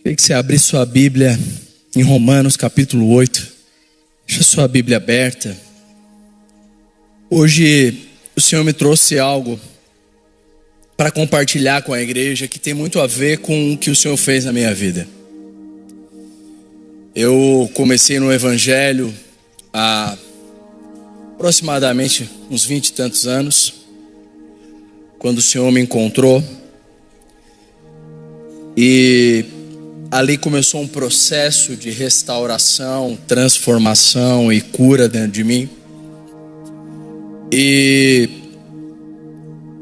Queria que você abrisse sua Bíblia em Romanos capítulo 8. Deixa sua Bíblia aberta. Hoje o Senhor me trouxe algo para compartilhar com a igreja que tem muito a ver com o que o Senhor fez na minha vida. Eu comecei no Evangelho há aproximadamente uns 20 e tantos anos, quando o Senhor me encontrou. E ali começou um processo de restauração, transformação e cura dentro de mim. E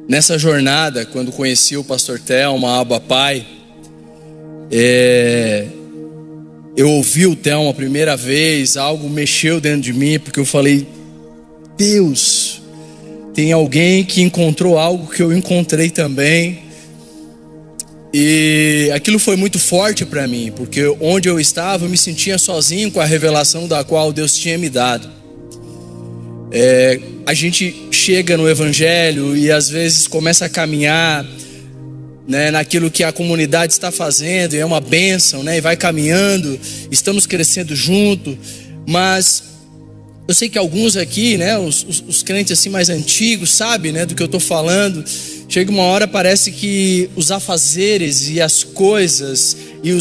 nessa jornada, quando conheci o pastor Thelma, Abba Pai, eu ouvi o Thelma a primeira vez, algo mexeu dentro de mim, porque eu falei: Deus, tem alguém que encontrou algo que eu encontrei também. E aquilo foi muito forte para mim, porque onde eu estava eu me sentia sozinho com a revelação da qual Deus tinha me dado. A gente chega no Evangelho e às vezes começa a caminhar, né, naquilo que a comunidade está fazendo, e é uma bênção, né, e vai caminhando, estamos crescendo junto. Mas eu sei que alguns aqui, né, os crentes assim mais antigos, sabem, né, do que eu estou falando. Chega uma hora, parece que os afazeres e as coisas e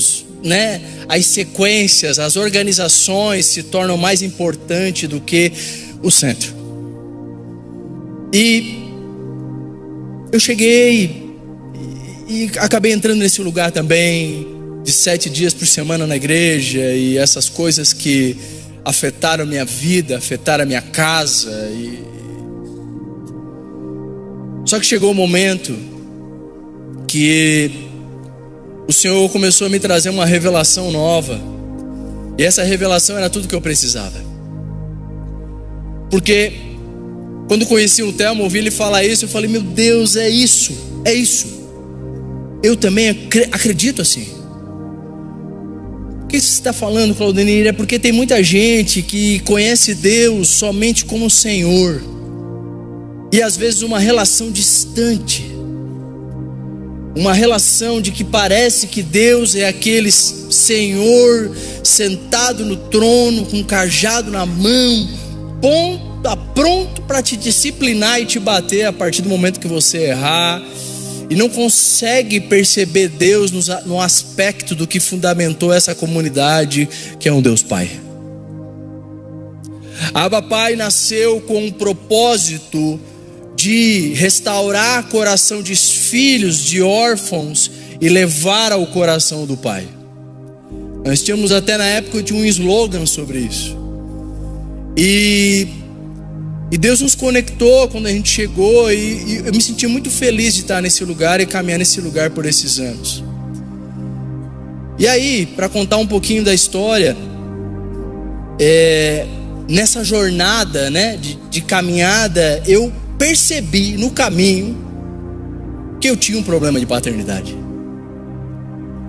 as sequências, as organizações se tornam mais importantes do que o centro. E eu cheguei e acabei entrando nesse lugar também, de 7 dias por semana na igreja, e essas coisas que afetaram a minha vida, afetaram a minha casa. Só que chegou um momento que o Senhor começou a me trazer uma revelação nova. E essa revelação era tudo que eu precisava. Porque quando conheci o Thelma, ouvi ele falar isso, eu falei: meu Deus, é isso. Eu também acredito assim. O que você está falando, Claudemir? É porque tem muita gente que conhece Deus somente como Senhor. E às vezes uma relação distante, uma relação de que parece que Deus é aquele Senhor sentado no trono, com um cajado na mão, pronto para te disciplinar e te bater a partir do momento que você errar. E não consegue perceber Deus no aspecto do que fundamentou essa comunidade, que é um Deus Pai. Abba Pai nasceu com um propósito de restaurar o coração de filhos, de órfãos, e levar ao coração do Pai. Nós tínhamos até na época de um slogan sobre isso. E Deus nos conectou quando a gente chegou, e eu me senti muito feliz de estar nesse lugar e caminhar nesse lugar por esses anos. E aí, para contar um pouquinho da história, nessa jornada, né, de caminhada, eu percebi no caminho que eu tinha um problema de paternidade.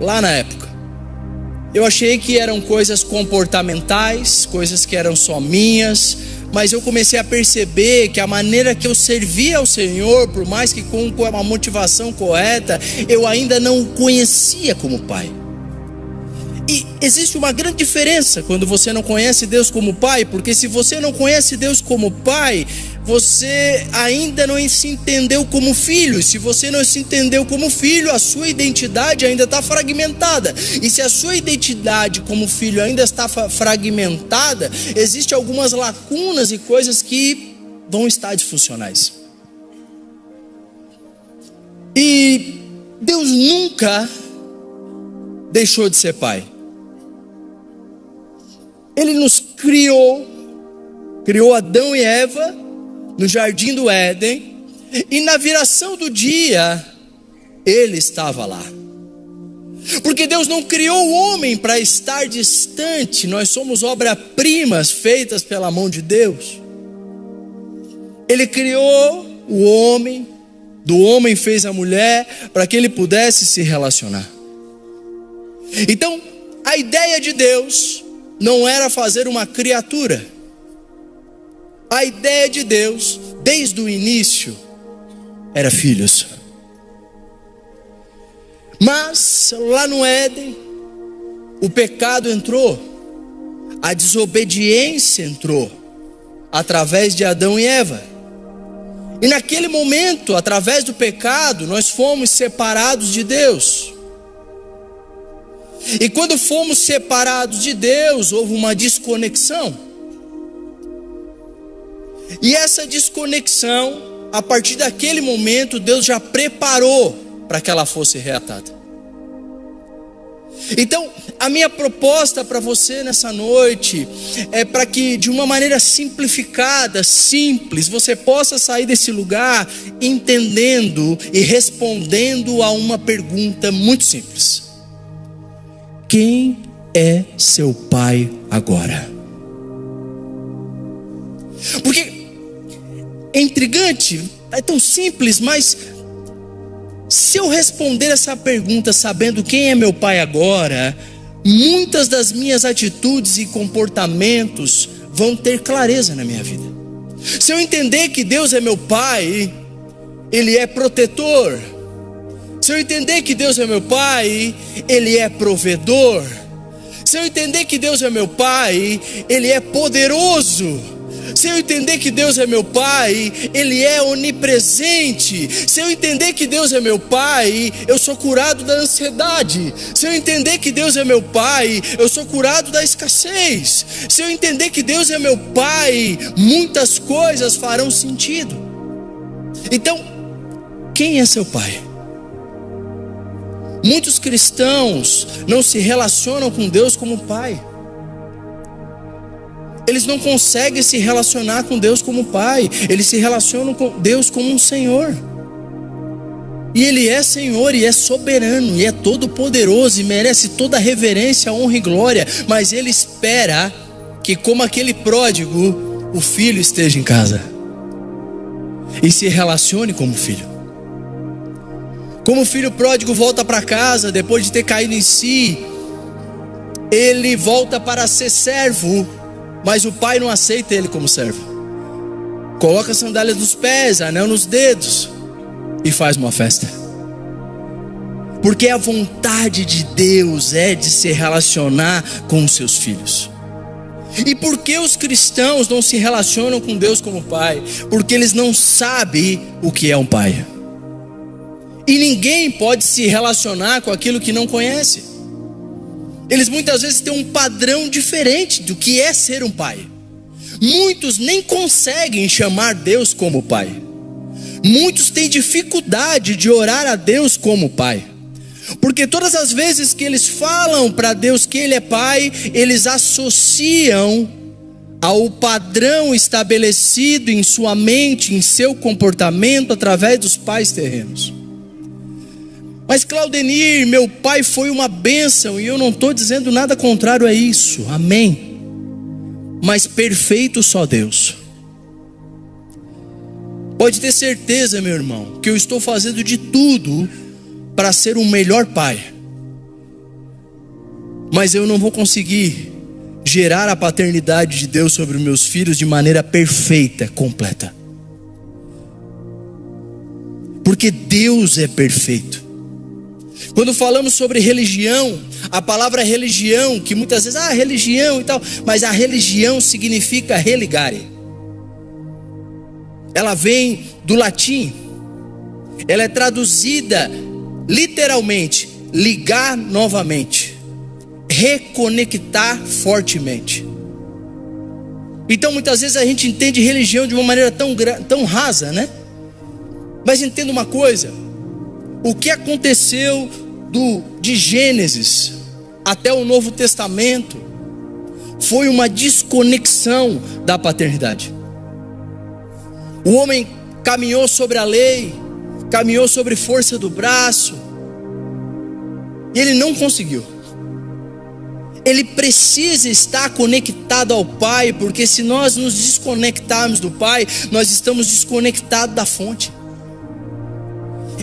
Lá na época eu achei que eram coisas comportamentais, coisas que eram só minhas, mas eu comecei a perceber que a maneira que eu servia ao Senhor, por mais que com uma motivação correta, eu ainda não o conhecia como Pai. E existe uma grande diferença quando você não conhece Deus como Pai, porque se você não conhece Deus como Pai, você ainda não se entendeu como filho. E se você não se entendeu como filho, a sua identidade ainda está fragmentada. E se a sua identidade como filho ainda está fragmentada, existem algumas lacunas e coisas que vão estar disfuncionais. E Deus nunca deixou de ser Pai. Ele nos criou Adão e Eva no jardim do Éden, e na viração do dia Ele estava lá. Porque Deus não criou o homem para estar distante. Nós somos obras-primas feitas pela mão de Deus. Ele criou o homem, do homem fez a mulher, para que ele pudesse se relacionar. Então, a ideia de Deus não era fazer uma criatura. A ideia de Deus, desde o início, era filhos. Mas lá no Éden, o pecado entrou, a desobediência entrou, através de Adão e Eva. E naquele momento, através do pecado, nós fomos separados de Deus. E quando fomos separados de Deus, houve uma desconexão. E essa desconexão, a partir daquele momento, Deus já preparou para que ela fosse reatada. Então, a minha proposta para você nessa noite é para que, de uma maneira simplificada, simples, você possa sair desse lugar entendendo e respondendo a uma pergunta muito simples: quem é seu pai agora? Porque é intrigante, é tão simples, mas se eu responder essa pergunta sabendo quem é meu pai agora, muitas das minhas atitudes e comportamentos vão ter clareza na minha vida. Se eu entender que Deus é meu pai, Ele é protetor. Se eu entender que Deus é meu pai, Ele é provedor. Se eu entender que Deus é meu pai, Ele é poderoso. Se eu entender que Deus é meu pai, Ele é onipresente. Se eu entender que Deus é meu pai, eu sou curado da ansiedade. Se eu entender que Deus é meu pai, eu sou curado da escassez. Se eu entender que Deus é meu pai, muitas coisas farão sentido. Então, quem é seu pai? Muitos cristãos não se relacionam com Deus como pai. Eles não conseguem se relacionar com Deus como pai. Eles se relacionam com Deus como um Senhor. E Ele é Senhor, e é soberano, e é todo poderoso, e merece toda a reverência, honra e glória. Mas Ele espera que, como aquele pródigo, o filho esteja em casa e se relacione como filho. Como o filho pródigo volta para casa depois de ter caído em si, ele volta para ser servo, mas o pai não aceita ele como servo. Coloca sandálias nos pés, anel nos dedos e faz uma festa. Porque a vontade de Deus é de se relacionar com os seus filhos. E por que os cristãos não se relacionam com Deus como pai? Porque eles não sabem o que é um pai. E ninguém pode se relacionar com aquilo que não conhece. Eles muitas vezes têm um padrão diferente do que é ser um pai. Muitos nem conseguem chamar Deus como pai. Muitos têm dificuldade de orar a Deus como pai. Porque todas as vezes que eles falam para Deus que Ele é pai, eles associam ao padrão estabelecido em sua mente, em seu comportamento, através dos pais terrenos. Mas Claudenir, meu pai foi uma bênção, e eu não estou dizendo nada contrário a isso, amém. Mas perfeito só Deus. Pode ter certeza, meu irmão, que eu estou fazendo de tudo para ser um melhor pai. Mas eu não vou conseguir gerar a paternidade de Deus sobre os meus filhos de maneira perfeita, completa. Porque Deus é perfeito. Quando falamos sobre religião, a palavra religião, que muitas vezes, religião e tal, mas a religião significa religare. Ela vem do latim, ela é traduzida literalmente, ligar novamente, reconectar fortemente. Então muitas vezes a gente entende religião de uma maneira tão rasa, né? Mas entenda uma coisa: o que aconteceu de Gênesis até o Novo Testamento foi uma desconexão da paternidade. O homem caminhou sobre a lei, caminhou sobre força do braço, e ele não conseguiu. Ele precisa estar conectado ao Pai, porque se nós nos desconectarmos do Pai, nós estamos desconectados da fonte.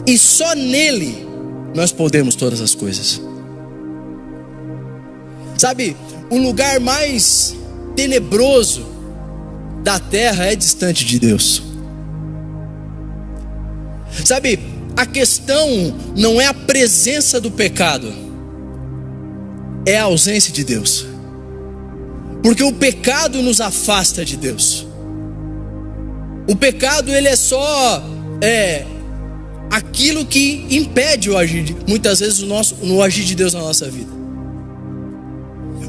E só nele nós podemos todas as coisas. Sabe, o lugar mais tenebroso da terra é distante de Deus. Sabe, a questão não é a presença do pecado. é a ausência de Deus. Porque o pecado nos afasta de Deus. O pecado, ele é só aquilo que impede o agir, muitas vezes no agir de Deus na nossa vida.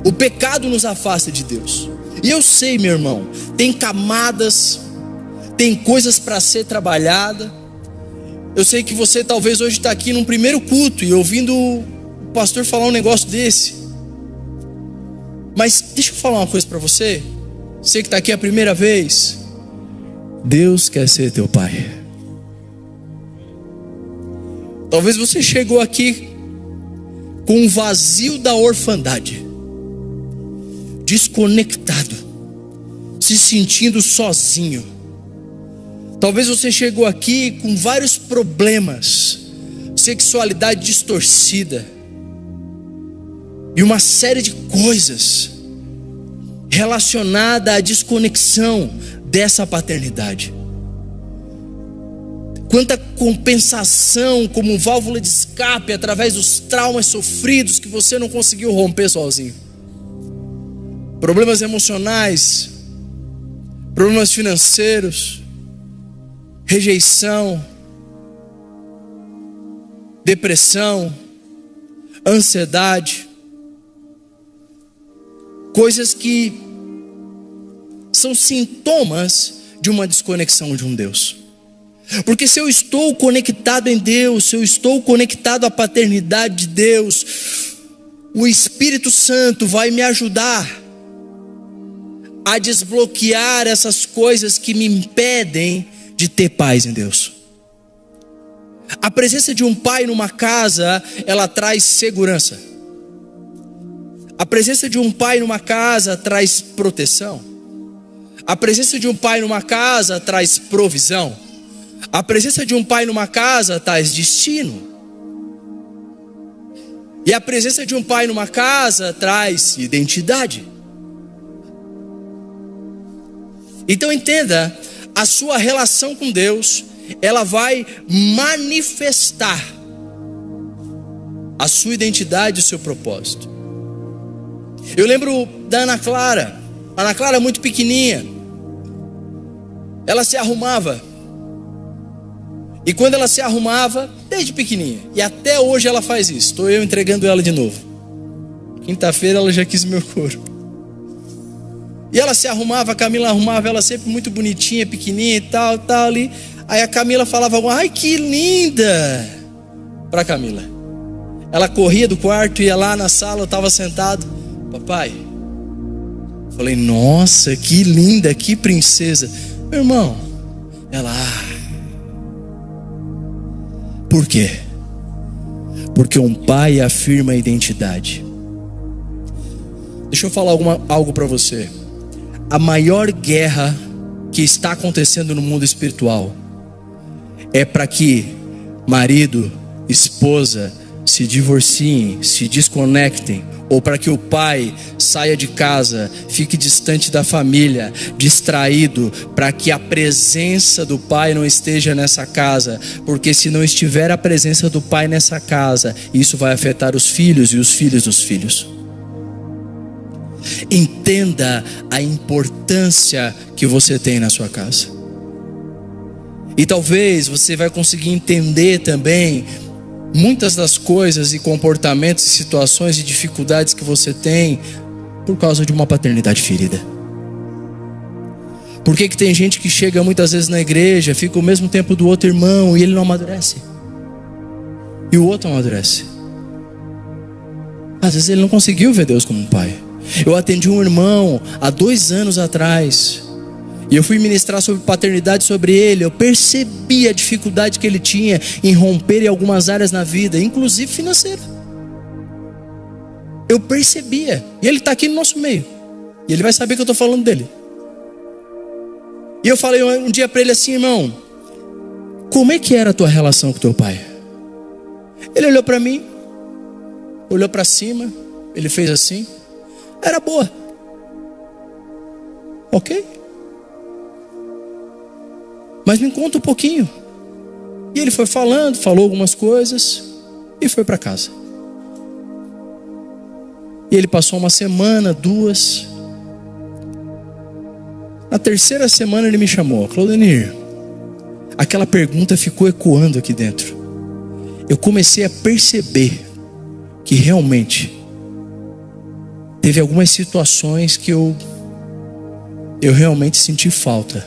O pecado nos afasta de Deus. E eu sei, meu irmão, tem camadas, tem coisas para ser trabalhada. Eu sei que você talvez hoje está aqui num primeiro culto e ouvindo o pastor falar um negócio desse. Mas deixa eu falar uma coisa para você. Você que está aqui a primeira vez, Deus quer ser teu pai. Talvez você chegou aqui com um vazio da orfandade, desconectado, se sentindo sozinho. Talvez você chegou aqui com vários problemas, sexualidade distorcida e uma série de coisas relacionada à desconexão dessa paternidade. Quanta compensação como válvula de escape através dos traumas sofridos que você não conseguiu romper sozinho. Problemas emocionais, problemas financeiros, rejeição, depressão, ansiedade, coisas que são sintomas de uma desconexão de um Deus. Porque se eu estou conectado em Deus, se eu estou conectado à paternidade de Deus, o Espírito Santo vai me ajudar a desbloquear essas coisas que me impedem de ter paz em Deus. A presença de um pai numa casa, ela traz segurança. A presença de um pai numa casa traz proteção. A presença de um pai numa casa traz provisão. A presença de um pai numa casa traz destino. E a presença de um pai numa casa traz identidade. Então entenda, a sua relação com Deus, ela vai manifestar a sua identidade e o seu propósito. Eu lembro da Ana Clara. A Ana Clara muito pequenininha, ela se arrumava. E quando ela se arrumava, desde pequenininha, e até hoje ela faz isso, estou eu entregando ela de novo. Quinta-feira ela já quis meu couro. E ela se arrumava, a Camila arrumava ela sempre muito bonitinha, pequenininha e tal ali. Aí a Camila falava, ai que linda, para Camila. Ela corria do quarto, ia lá na sala, eu estava sentado. Papai, falei, nossa, que linda, que princesa. Meu irmão, ela, por quê? Porque um pai afirma a identidade. Deixa eu falar algo para você. A maior guerra que está acontecendo no mundo espiritual é para que marido, esposa se divorciem, se desconectem, ou para que o pai saia de casa, fique distante da família, distraído, para que a presença do pai não esteja nessa casa, porque se não estiver a presença do pai nessa casa, isso vai afetar os filhos e os filhos dos filhos. Entenda a importância que você tem na sua casa. E talvez você vai conseguir entender também muitas das coisas e comportamentos e situações e dificuldades que você tem por causa de uma paternidade ferida. Por que tem gente que chega muitas vezes na igreja, fica o mesmo tempo do outro irmão e ele não amadurece? E o outro amadurece. Às vezes ele não conseguiu ver Deus como um pai. Eu atendi um irmão há 2 anos atrás, e eu fui ministrar sobre paternidade sobre ele. Eu percebi a dificuldade que ele tinha em romper em algumas áreas na vida, inclusive financeira. Eu percebia, e ele está aqui no nosso meio, e ele vai saber que eu estou falando dele. E eu falei um dia para ele assim, irmão, como é que era a tua relação com teu pai? Ele olhou para mim, olhou para cima, ele fez assim. Era boa. Ok? Mas me conta um pouquinho. E ele foi falou algumas coisas e foi para casa. E ele passou uma semana, 2. Na terceira semana ele me chamou: Claudenir, aquela pergunta ficou ecoando aqui dentro. Eu comecei a perceber que realmente teve algumas situações que eu realmente senti falta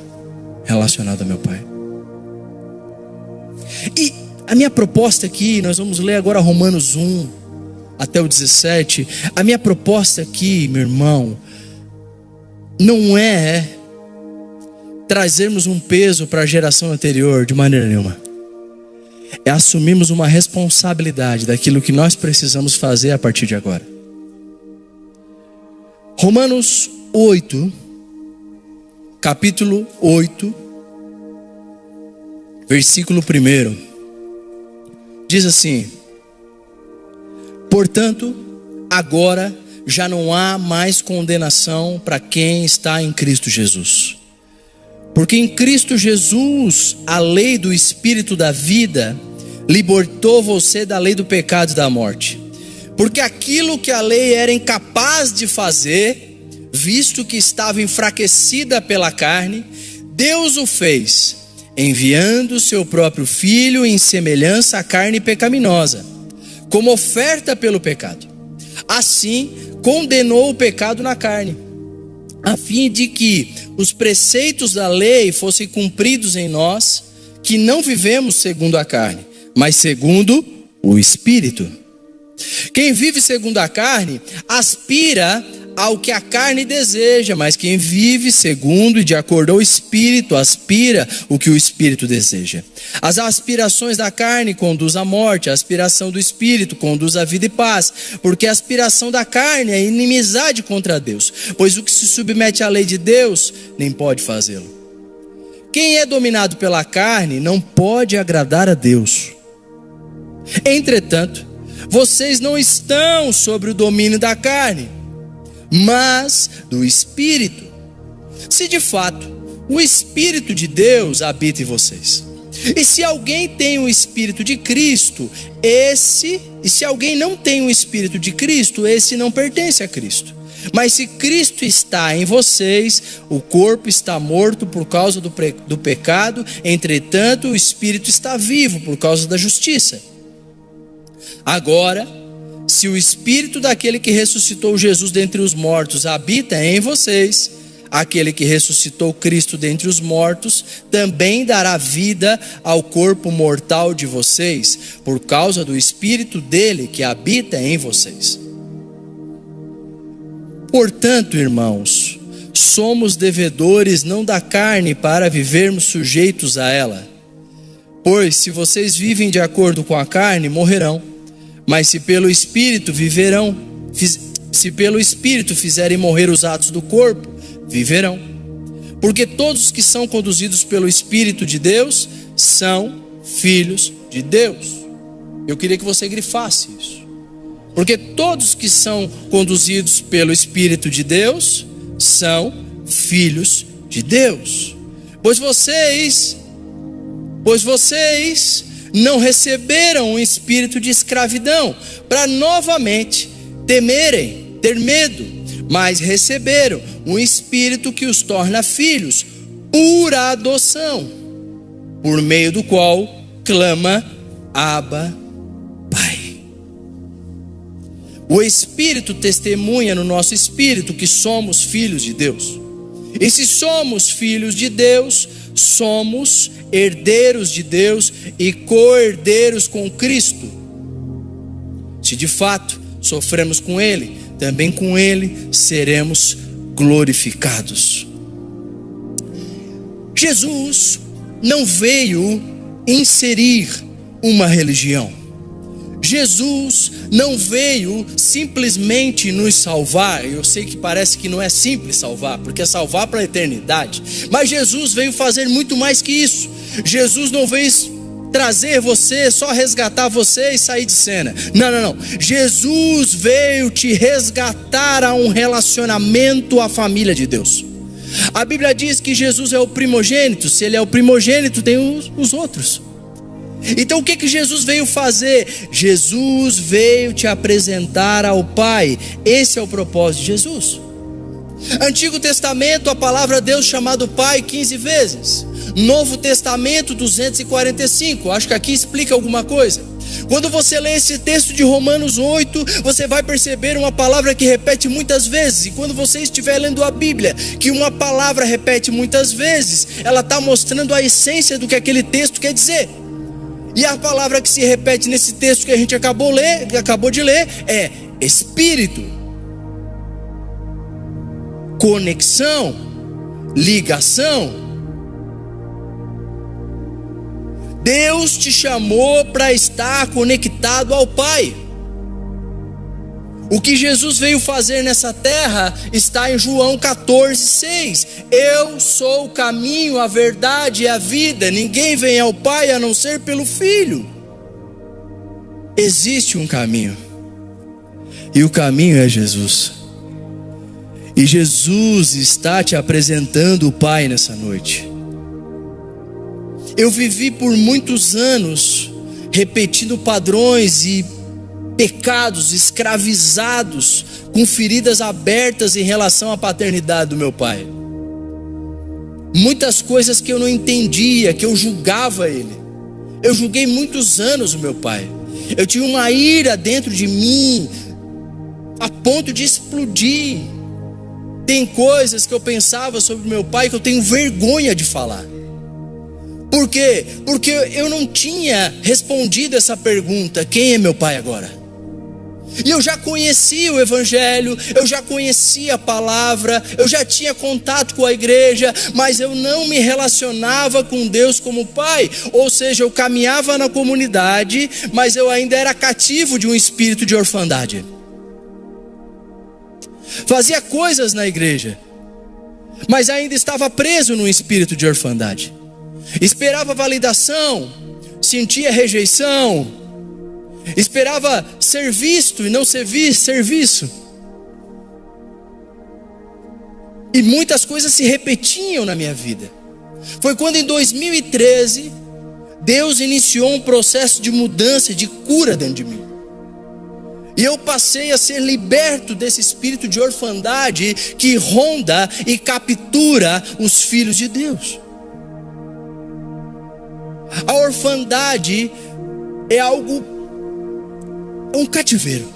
relacionada ao meu pai. E a minha proposta aqui, nós vamos ler agora Romanos 1 até o 17. A minha proposta aqui, meu irmão, não é trazermos um peso para a geração anterior de maneira nenhuma. É assumirmos uma responsabilidade daquilo que nós precisamos fazer a partir de agora. Romanos 8, capítulo 8, versículo 1, diz assim: portanto, agora já não há mais condenação para quem está em Cristo Jesus. Porque em Cristo Jesus, a lei do Espírito da vida libertou você da lei do pecado e da morte. Porque aquilo que a lei era incapaz de fazer, visto que estava enfraquecida pela carne, Deus o fez, enviando seu próprio Filho em semelhança à carne pecaminosa, como oferta pelo pecado. Assim, condenou o pecado na carne, a fim de que os preceitos da lei fossem cumpridos em nós, que não vivemos segundo a carne, mas segundo o Espírito. Quem vive segundo a carne aspira ao que a carne deseja, mas quem vive segundo e de acordo ao Espírito aspira o que o Espírito deseja. As aspirações da carne conduzem à morte, a aspiração do Espírito conduz à vida e paz, porque a aspiração da carne é inimizade contra Deus, pois o que se submete à lei de Deus nem pode fazê-lo. Quem é dominado pela carne não pode agradar a Deus. Entretanto, vocês não estão sobre o domínio da carne, mas do Espírito, se de fato o Espírito de Deus habita em vocês. E se alguém tem o Espírito de Cristo, e se alguém não tem o Espírito de Cristo, esse não pertence a Cristo. Mas se Cristo está em vocês, o corpo está morto por causa do pecado, entretanto o Espírito está vivo por causa da justiça. Agora, se o Espírito daquele que ressuscitou Jesus dentre os mortos habita em vocês, aquele que ressuscitou Cristo dentre os mortos também dará vida ao corpo mortal de vocês, por causa do Espírito dele que habita em vocês. Portanto, irmãos, somos devedores não da carne para vivermos sujeitos a ela. Pois se vocês vivem de acordo com a carne, morrerão. Mas se pelo Espírito viverão, se pelo Espírito fizerem morrer os atos do corpo, viverão. Porque todos os que são conduzidos pelo Espírito de Deus são filhos de Deus. Eu queria que você grifasse isso. Porque todos que são conduzidos pelo Espírito de Deus são filhos de Deus. Pois vocês não receberam um espírito de escravidão para novamente ter medo, mas receberam um espírito que os torna filhos por adoção, por meio do qual clama: Abba, Pai. O Espírito testemunha no nosso espírito que somos filhos de Deus. E se somos filhos de Deus, somos herdeiros de Deus e co-herdeiros com Cristo. Se de fato sofremos com Ele, também com Ele seremos glorificados. Jesus não veio inserir uma religião. Jesus não veio simplesmente nos salvar. Eu sei que parece que não é simples salvar, porque é salvar para a eternidade. Mas Jesus veio fazer muito mais que isso. Jesus não veio trazer você, só resgatar você e sair de cena. Não. Jesus veio te resgatar a um relacionamento à família de Deus. A Bíblia diz que Jesus é o primogênito. Se Ele é o primogênito, tem os outros. Então o que Jesus veio fazer? Jesus veio te apresentar ao Pai. Esse é o propósito de Jesus. Antigo Testamento, a palavra Deus chamado Pai 15 vezes. Novo Testamento 245. Acho que aqui explica alguma coisa. Quando você lê esse texto de Romanos 8, você vai perceber uma palavra que repete muitas vezes. E quando você estiver lendo a Bíblia, que uma palavra repete muitas vezes, ela está mostrando a essência do que aquele texto quer dizer. E a palavra que se repete nesse texto que a gente acabou de ler é Espírito, conexão, ligação. Deus te chamou para estar conectado ao Pai. O que Jesus veio fazer nessa terra está em João 14:6. Eu sou o caminho, a verdade e a vida. Ninguém vem ao Pai a não ser pelo Filho. Existe um caminho. E o caminho é Jesus. E Jesus está te apresentando o Pai nessa noite. Eu vivi por muitos anos repetindo padrões e pecados, escravizados, com feridas abertas em relação à paternidade do meu pai. Muitas coisas que eu não entendia, que eu julgava ele. Eu julguei muitos anos o meu pai. Eu tinha uma ira dentro de mim, a ponto de explodir. Tem coisas que eu pensava sobre meu pai que eu tenho vergonha de falar. Por quê? Porque eu não tinha respondido essa pergunta: quem é meu pai agora? E eu já conhecia o Evangelho, eu já conhecia a palavra, eu já tinha contato com a igreja, mas eu não me relacionava com Deus como pai. Ou seja, eu caminhava na comunidade, mas eu ainda era cativo de um espírito de orfandade. Fazia coisas na igreja, mas ainda estava preso num espírito de orfandade. Esperava validação, sentia rejeição, esperava ser visto e não ser serviço. E muitas coisas se repetiam na minha vida. Foi quando em 2013 Deus iniciou um processo de mudança, de cura dentro de mim. E eu passei a ser liberto desse espírito de orfandade que ronda e captura os filhos de Deus. A orfandade é um cativeiro,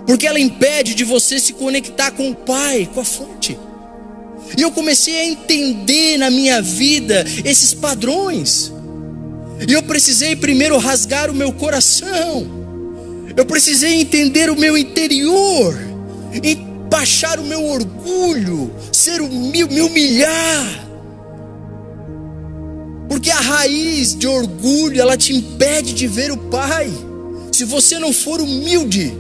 porque ela impede de você se conectar com o Pai, com a fonte. E eu comecei a entender na minha vida esses padrões. E eu precisei primeiro rasgar o meu coração. Eu precisei entender o meu interior, e baixar o meu orgulho, me humilhar. Porque a raiz de orgulho, ela te impede de ver o Pai. Se você não for humilde,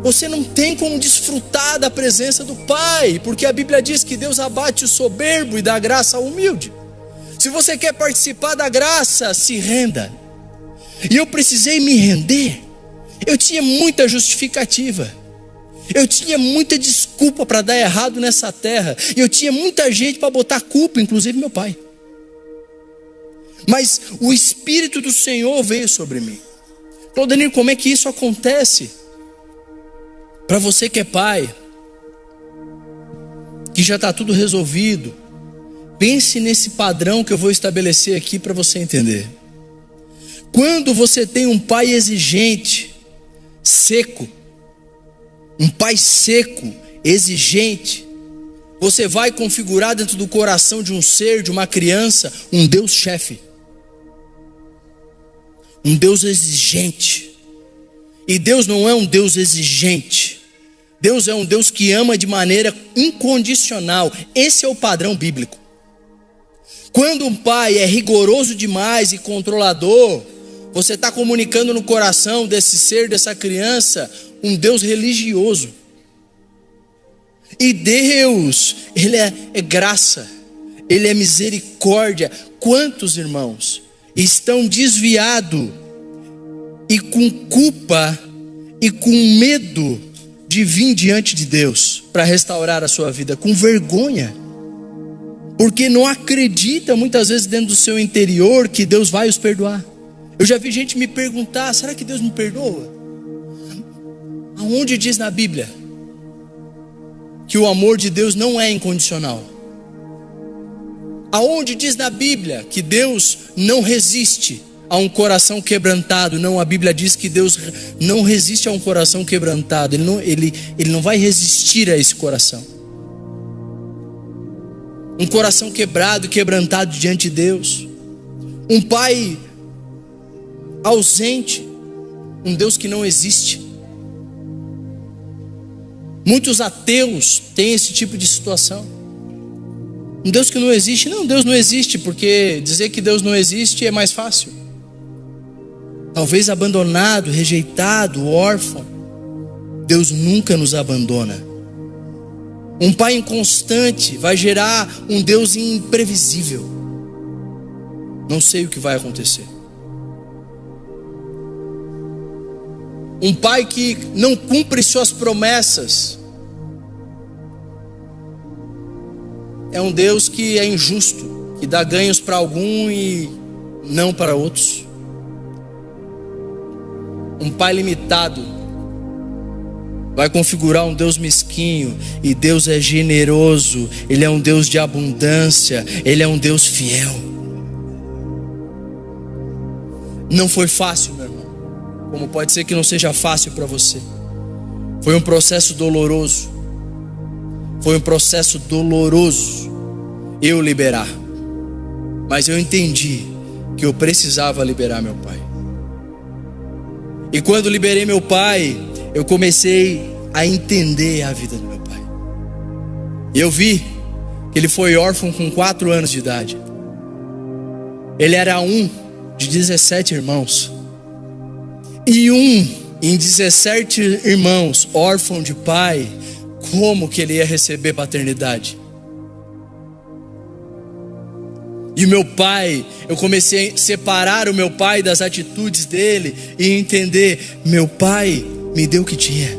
você não tem como desfrutar da presença do Pai. Porque a Bíblia diz que Deus abate o soberbo e dá graça ao humilde. Se você quer participar da graça, se renda. E eu precisei me render. Eu tinha muita justificativa. Eu tinha muita desculpa para dar errado nessa terra. E eu tinha muita gente para botar culpa, inclusive meu pai. Mas o Espírito do Senhor veio sobre mim. Falou: Danilo, como é que isso acontece? Para você que é pai, que já está tudo resolvido, pense nesse padrão que eu vou estabelecer aqui para você entender. Quando você tem um pai exigente, seco, um pai seco, exigente, você vai configurar dentro do coração de um ser, de uma criança, um Deus chefe, um Deus exigente. E Deus não é um Deus exigente. Deus é um Deus que ama de maneira incondicional. Esse é o padrão bíblico. Quando um pai é rigoroso demais e controlador, você está comunicando no coração desse ser, dessa criança, um Deus religioso. E Deus, Ele é graça, Ele é misericórdia. Quantos irmãos estão desviados e com culpa e com medo de vir diante de Deus para restaurar a sua vida, com vergonha, porque não acredita muitas vezes dentro do seu interior que Deus vai os perdoar. Eu já vi gente me perguntar: será que Deus me perdoa? Aonde diz na Bíblia que o amor de Deus não é incondicional? Aonde diz na Bíblia que Deus não resiste a um coração quebrantado? Não, a Bíblia diz que Deus não resiste a um coração quebrantado. Ele não vai resistir a esse coração. Um coração quebrado e quebrantado diante de Deus. Um pai ausente. Um Deus que não existe. Muitos ateus têm esse tipo de situação. Um Deus que não existe. Não, Deus não existe, porque dizer que Deus não existe é mais fácil. Talvez abandonado, rejeitado, órfão. Deus nunca nos abandona. Um pai inconstante vai gerar um Deus imprevisível. Não sei o que vai acontecer. Um pai que não cumpre suas promessas é um Deus que é injusto, que dá ganhos para algum e não para outros. Um pai limitado vai configurar um Deus mesquinho, e Deus é generoso. Ele é um Deus de abundância, Ele é um Deus fiel. Não foi fácil, meu irmão, como pode ser que não seja fácil para você. Foi um processo doloroso. Foi um processo doloroso eu liberar, mas eu entendi que eu precisava liberar meu pai. E quando liberei meu pai, eu comecei a entender a vida do meu pai. E eu vi que ele foi órfão com 4 anos de idade. Ele era um de 17 irmãos. E um em 17 irmãos, órfão de pai, como que ele ia receber paternidade? E meu pai, eu comecei a separar o meu pai das atitudes dele e entender: meu pai me deu o que tinha.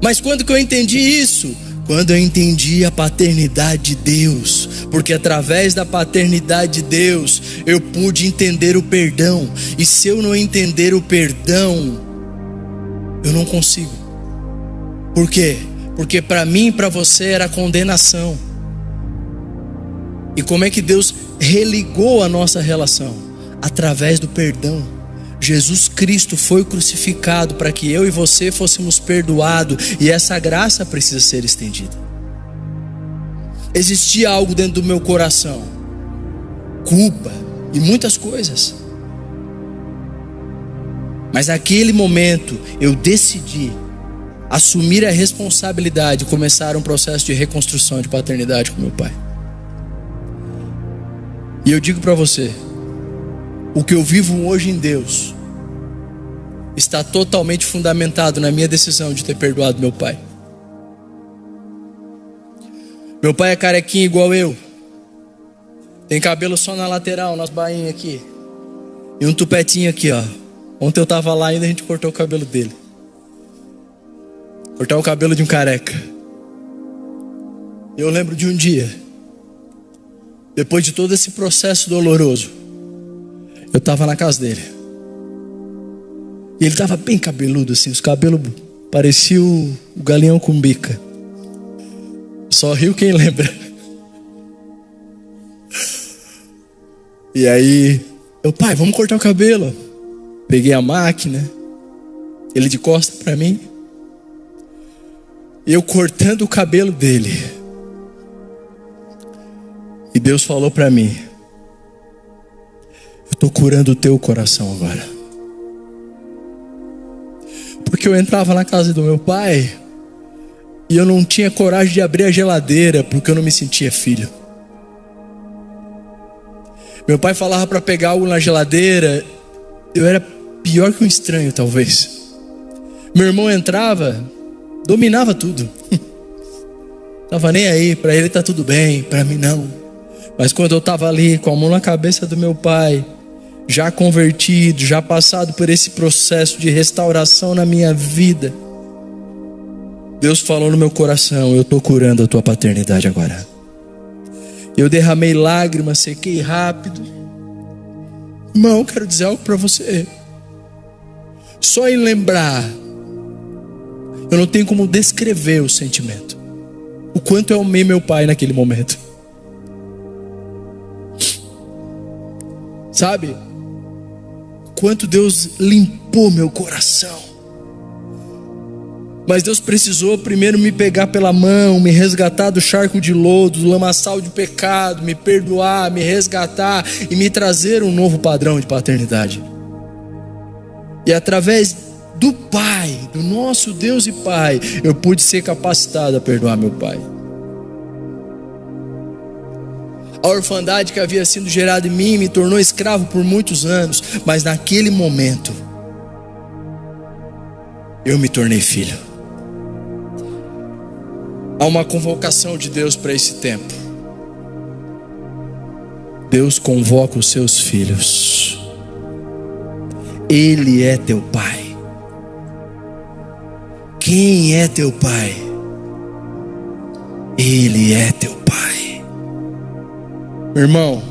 Mas quando que eu entendi isso? Quando eu entendi a paternidade de Deus. Porque através da paternidade de Deus eu pude entender o perdão. E se eu não entender o perdão, eu não consigo. Por quê? Porque para mim e para você era condenação. E como é que Deus religou a nossa relação? Através do perdão. Jesus Cristo foi crucificado para que eu e você fôssemos perdoados, e essa graça precisa ser estendida. Existia algo dentro do meu coração, culpa e muitas coisas, mas naquele momento eu decidi assumir a responsabilidade e começar um processo de reconstrução de paternidade com meu pai. E eu digo para você, o que eu vivo hoje em Deus está totalmente fundamentado na minha decisão de ter perdoado meu pai. Meu pai é carequinho igual eu. Tem cabelo só na lateral, nas bainhas aqui. E um tupetinho aqui, ó. Ontem eu tava lá ainda, a gente cortou o cabelo dele. Cortar o cabelo de um careca. Eu lembro de um dia, depois de todo esse processo doloroso, eu estava na casa dele. E ele estava bem cabeludo assim, os cabelos pareciam o galinhão com bica. Só riu quem lembra. E aí, pai, vamos cortar o cabelo. Peguei a máquina, ele de costas para mim. E eu cortando o cabelo dele. E Deus falou para mim: eu estou curando o teu coração agora. Porque eu entrava na casa do meu pai e eu não tinha coragem de abrir a geladeira, porque eu não me sentia filho. Meu pai falava para pegar algo na geladeira, eu era pior que um estranho talvez. Meu irmão entrava, dominava tudo. Tava nem aí, para ele tá tudo bem, para mim não. Mas quando eu tava ali com a mão na cabeça do meu pai, já convertido, já passado por esse processo de restauração na minha vida, Deus falou no meu coração: eu estou curando a tua paternidade agora. Eu derramei lágrimas, sequei rápido. Irmão, eu quero dizer algo para você. Só em lembrar, eu não tenho como descrever o sentimento, o quanto eu amei meu pai naquele momento. Sabe? Quanto Deus limpou meu coração. Mas Deus precisou primeiro me pegar pela mão, me resgatar do charco de lodo, do lamaçal de pecado, me perdoar, me resgatar e me trazer um novo padrão de paternidade. E através do Pai, do nosso Deus e Pai, eu pude ser capacitado a perdoar meu pai. A orfandade que havia sido gerada em mim me tornou escravo por muitos anos, mas naquele momento eu me tornei filho. Há uma convocação de Deus para esse tempo. Deus convoca os seus filhos. Ele é teu pai. Quem é teu pai? Ele é teu pai. Irmão,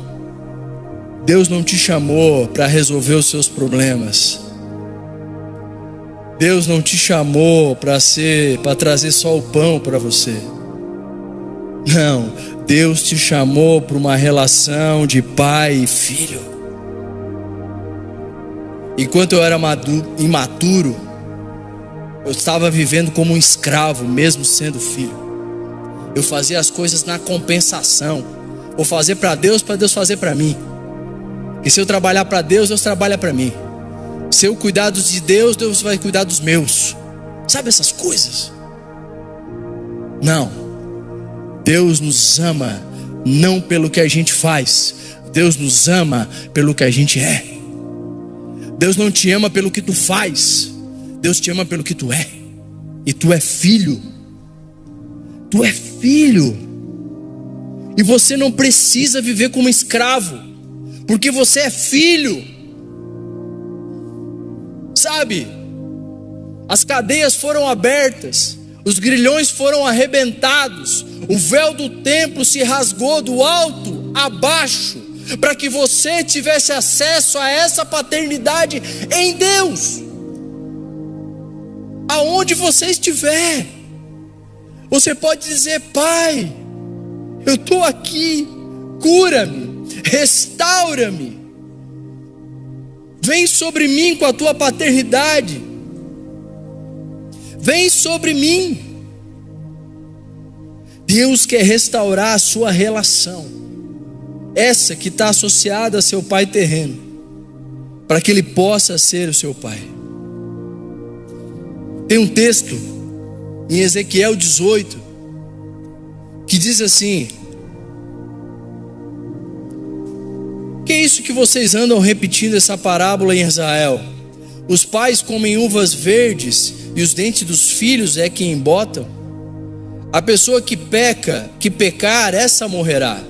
Deus não te chamou para resolver os seus problemas. Deus não te chamou para trazer só o pão para você. Não, Deus te chamou para uma relação de pai e filho. Enquanto eu era imaturo, eu estava vivendo como um escravo, mesmo sendo filho. Eu fazia as coisas na compensação. Vou fazer para Deus fazer para mim. E se eu trabalhar para Deus, Deus trabalha para mim. Se eu cuidar de Deus, Deus vai cuidar dos meus. Sabe essas coisas? Não. Deus nos ama não pelo que a gente faz. Deus nos ama pelo que a gente é. Deus não te ama pelo que tu faz. Deus te ama pelo que tu é. E tu é filho. Tu é filho. E você não precisa viver como escravo, porque você é filho. Sabe? As cadeias foram abertas, os grilhões foram arrebentados, o véu do templo se rasgou do alto a baixo, para que você tivesse acesso a essa paternidade em Deus. Aonde você estiver, você pode dizer: Pai, eu estou aqui, cura-me, restaura-me, vem sobre mim com a tua paternidade, vem sobre mim. Deus quer restaurar a sua relação, essa que está associada a seu pai terreno, para que ele possa ser o seu pai. Tem um texto em Ezequiel 18 que diz assim: que é isso que vocês andam repetindo essa parábola em Israel? Os pais comem uvas verdes e os dentes dos filhos é que embotam? A pessoa que pecar, essa morrerá.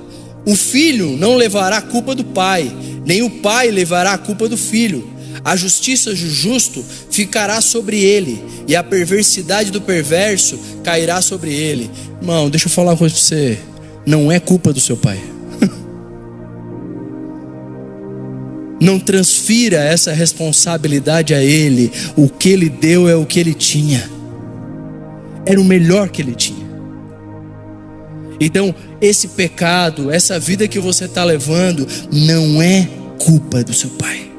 O filho não levará a culpa do pai, nem o pai levará a culpa do filho. A justiça do justo ficará sobre ele, e a perversidade do perverso cairá sobre ele. Irmão, deixa eu falar uma coisa para você. Não é culpa do seu pai. Não transfira essa responsabilidade a ele. O que ele deu é o que ele tinha. Era o melhor que ele tinha. Então, esse pecado, essa vida que você está levando, não é culpa do seu pai.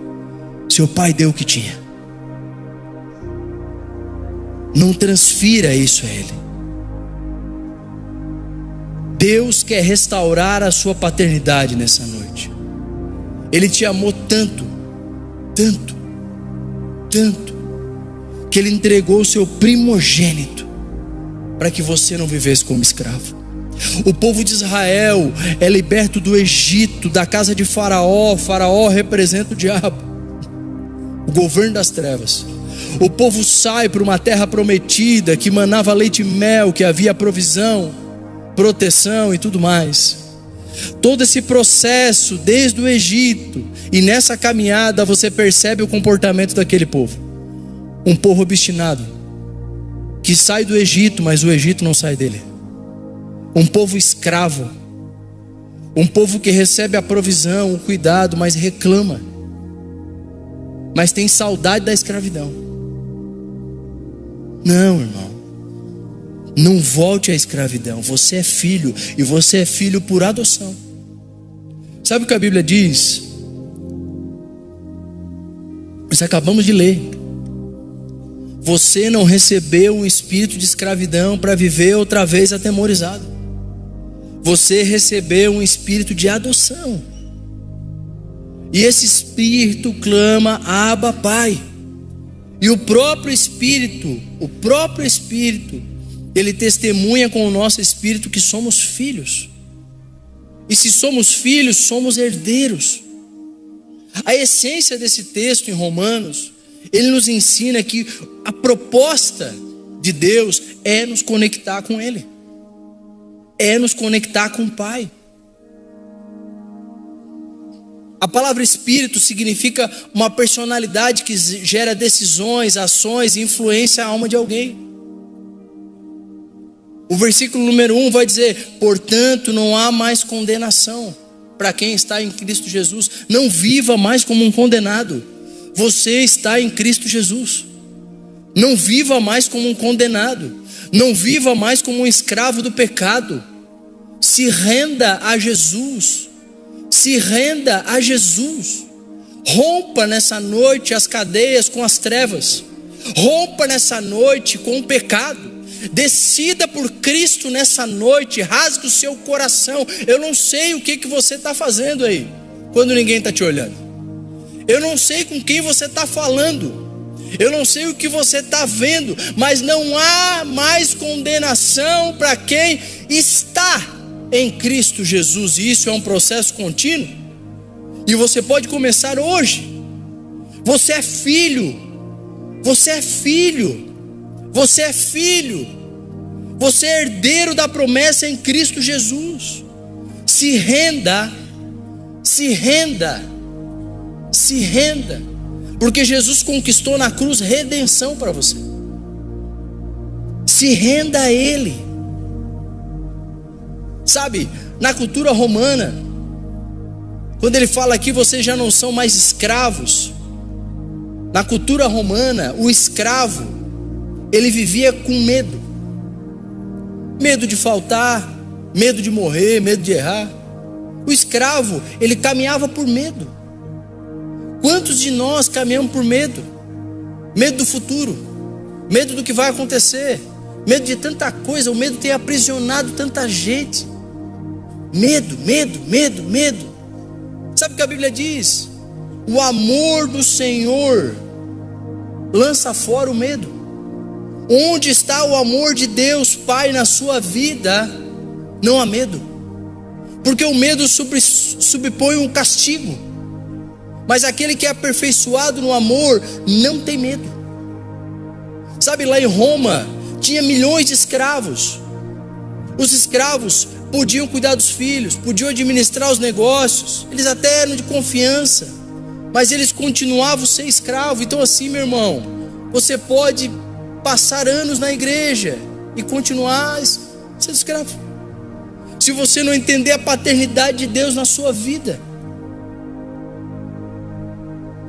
Seu pai deu o que tinha. Não transfira isso a ele. Deus quer restaurar a sua paternidade nessa noite. Ele te amou tanto, tanto, tanto, que Ele entregou o seu primogênito para que você não vivesse como escravo. O povo de Israel é liberto do Egito, da casa de Faraó. Faraó representa o diabo, o governo das trevas. O povo sai para uma terra prometida, que manava leite e mel, que havia provisão, proteção e tudo mais. Todo esse processo desde o Egito, e nessa caminhada você percebe o comportamento daquele povo. Um povo obstinado, que sai do Egito, mas o Egito não sai dele. Um povo escravo, um povo que recebe a provisão, o cuidado, mas reclama, mas tem saudade da escravidão. Não, irmão, não volte à escravidão. Você é filho, e você é filho por adoção. Sabe o que a Bíblia diz? Nós acabamos de ler. Você não recebeu um espírito de escravidão para viver outra vez atemorizado. Você recebeu um espírito de adoção. E esse espírito clama: Abba, Pai. E o próprio Espírito, ele testemunha com o nosso espírito que somos filhos. E se somos filhos, somos herdeiros. A essência desse texto em Romanos, ele nos ensina que a proposta de Deus é nos conectar com Ele, é nos conectar com o Pai. A palavra espírito significa uma personalidade que gera decisões, ações e influencia a alma de alguém. O versículo número 1 vai dizer: portanto não há mais condenação para quem está em Cristo Jesus. Não viva mais como um condenado. Você está em Cristo Jesus. Não viva mais como um condenado. Não viva mais como um escravo do pecado. Se renda a Jesus. Se renda a Jesus. Rompa nessa noite as cadeias com as trevas. Rompa nessa noite com o pecado. Decida por Cristo nessa noite. Rasgue o seu coração. Eu não sei o que você está fazendo aí quando ninguém está te olhando. Eu não sei com quem você está falando. Eu não sei o que você está vendo. Mas não há mais condenação para quem está em Cristo Jesus. E isso é um processo contínuo. E você pode começar hoje. Você é filho. Você é filho. Você é filho. Você é herdeiro da promessa em Cristo Jesus. Se renda. Se renda. Se renda. Porque Jesus conquistou na cruz redenção para você. Se renda a Ele. Sabe, na cultura romana, quando ele fala aqui, vocês já não são mais escravos. Na cultura romana, o escravo, ele vivia com medo. Medo de faltar, medo de morrer, medo de errar. O escravo, ele caminhava por medo. Quantos de nós caminhamos por medo? Medo do futuro, medo do que vai acontecer, medo de tanta coisa. O medo tem aprisionado tanta gente. Medo, medo, medo, medo. Sabe o que a Bíblia diz? O amor do Senhor lança fora o medo. Onde está o amor de Deus, Pai, na sua vida, não há medo. Porque o medo subpõe um castigo. Mas aquele que é aperfeiçoado no amor não tem medo. Sabe, lá em Roma tinha milhões de escravos. Os escravos podiam cuidar dos filhos, podiam administrar os negócios, eles até eram de confiança, mas eles continuavam a ser escravos. Então assim, meu irmão, você pode passar anos na igreja e continuar sendo escravo, se você não entender a paternidade de Deus na sua vida.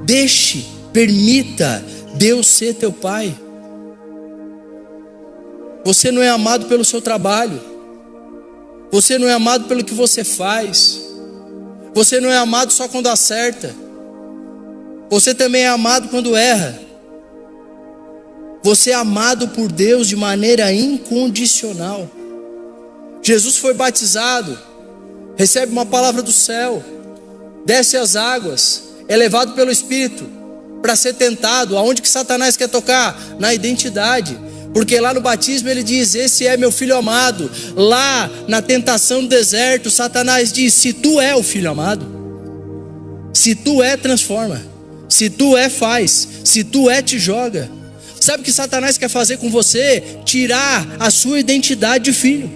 Deixe, permita Deus ser teu pai. Você não é amado pelo seu trabalho. Você não é amado pelo que você faz. Você não é amado só quando acerta. Você também é amado quando erra. Você é amado por Deus de maneira incondicional. Jesus foi batizado, recebe uma palavra do céu, desce as águas, é levado pelo Espírito para ser tentado. Aonde que Satanás quer tocar? Na identidade. Porque lá no batismo ele diz: esse é meu filho amado. Lá na tentação do deserto, Satanás diz: se tu é o filho amado, se tu é, transforma. Se tu é, faz. Se tu é, te joga. Sabe o que Satanás quer fazer com você? Tirar a sua identidade de filho.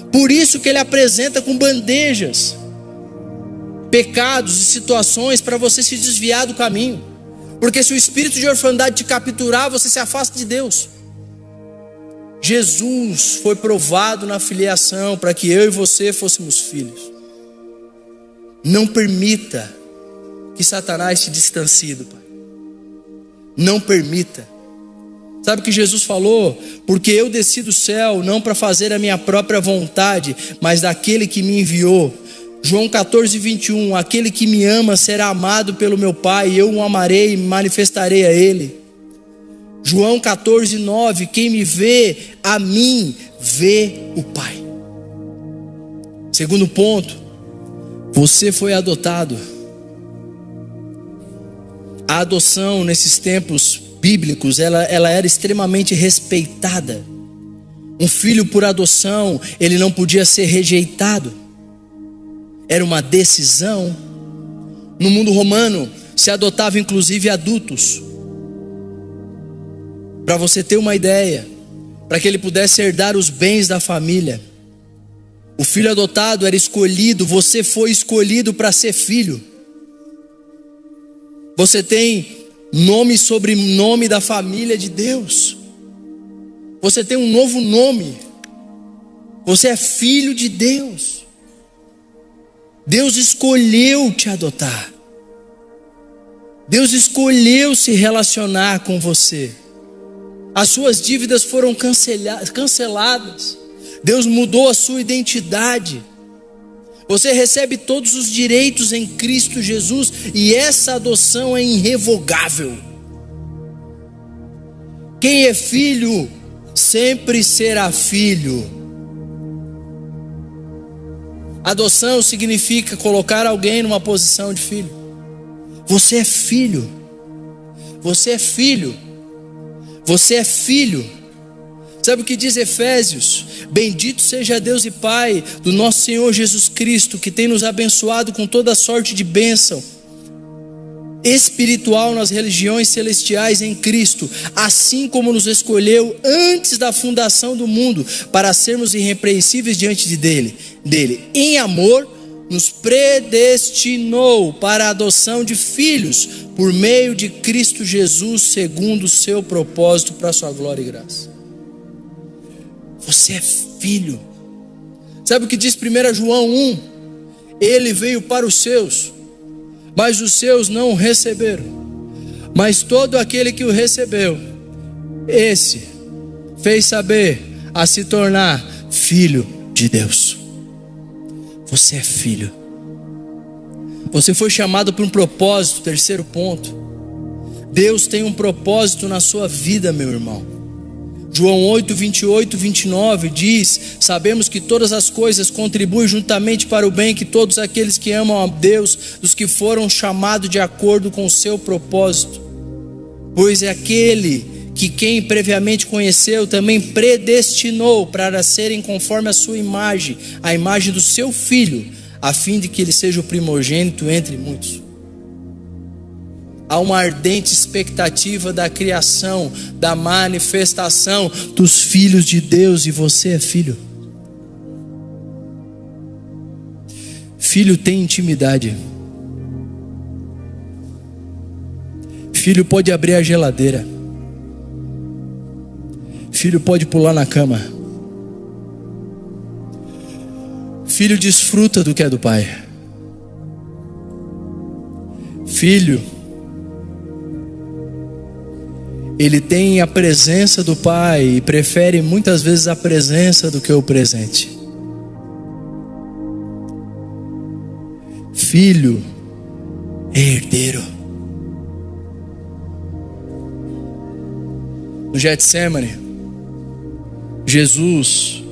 Por isso que ele apresenta com bandejas pecados e situações para você se desviar do caminho. Porque se o espírito de orfandade te capturar, você se afasta de Deus. Jesus foi provado na filiação para que eu e você fôssemos filhos. Não permita que Satanás te distancie do Pai. Não permita. Sabe o que Jesus falou? Porque eu desci do céu não para fazer a minha própria vontade, mas daquele que me enviou. João 14:21, aquele que me ama será amado pelo meu Pai, e eu o amarei e me manifestarei a ele. João 14:9, quem me vê a mim, vê o Pai. Segundo ponto, você foi adotado. A adoção nesses tempos bíblicos, ela era extremamente respeitada. Um filho por adoção, ele não podia ser rejeitado. Era uma decisão. No mundo romano, se adotava inclusive adultos. Para você ter uma ideia, para que ele pudesse herdar os bens da família. O filho adotado era escolhido, você foi escolhido para ser filho. Você tem nome e sobrenome da família de Deus. Você tem um novo nome. Você é filho de Deus. Deus escolheu te adotar. Deus escolheu se relacionar com você. As suas dívidas foram canceladas. Deus mudou a sua identidade. Você recebe todos os direitos em Cristo Jesus, e essa adoção é irrevogável. Quem é filho sempre será filho. Adoção significa colocar alguém numa posição de filho. Você é filho. Você é filho. Você é filho. Sabe o que diz Efésios? Bendito seja Deus e Pai do nosso Senhor Jesus Cristo, que tem nos abençoado com toda sorte de bênção espiritual nas religiões celestiais em Cristo, assim como nos escolheu antes da fundação do mundo, para sermos irrepreensíveis diante dele. Em amor, nos predestinou para a adoção de filhos, por meio de Cristo Jesus, segundo o seu propósito, para a sua glória e graça. Você é filho. Sabe o que diz 1 João 1? Ele veio para os seus, mas os seus não o receberam. Mas todo aquele que o recebeu, esse fez saber a se tornar filho de Deus. Você é filho. Você foi chamado por um propósito. Terceiro ponto, Deus tem um propósito na sua vida, meu irmão. João 8, 28, 29 diz: sabemos que todas as coisas contribuem juntamente para o bem, que todos aqueles que amam a Deus, dos que foram chamados de acordo com o seu propósito. Pois é aquele que quem previamente conheceu também predestinou para serem conforme a sua imagem, a imagem do seu Filho, a fim de que ele seja o primogênito entre muitos. Há uma ardente expectativa da criação, da manifestação dos filhos de Deus, e você é filho. Filho tem intimidade. Filho pode abrir a geladeira. Filho pode pular na cama. Filho desfruta do que é do pai. Filho, ele tem a presença do pai e prefere muitas vezes a presença do que o presente. Filho é herdeiro. No Getsemane, Jesus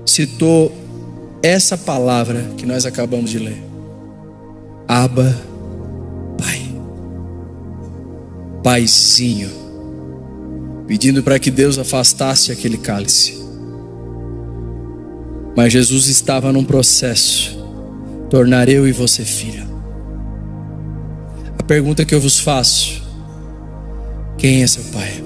citou essa palavra que nós acabamos de ler: Abba, Pai. Paizinho, pedindo para que Deus afastasse aquele cálice. Mas Jesus estava num processo: tornar eu e você filho. A pergunta que eu vos faço: quem é seu pai?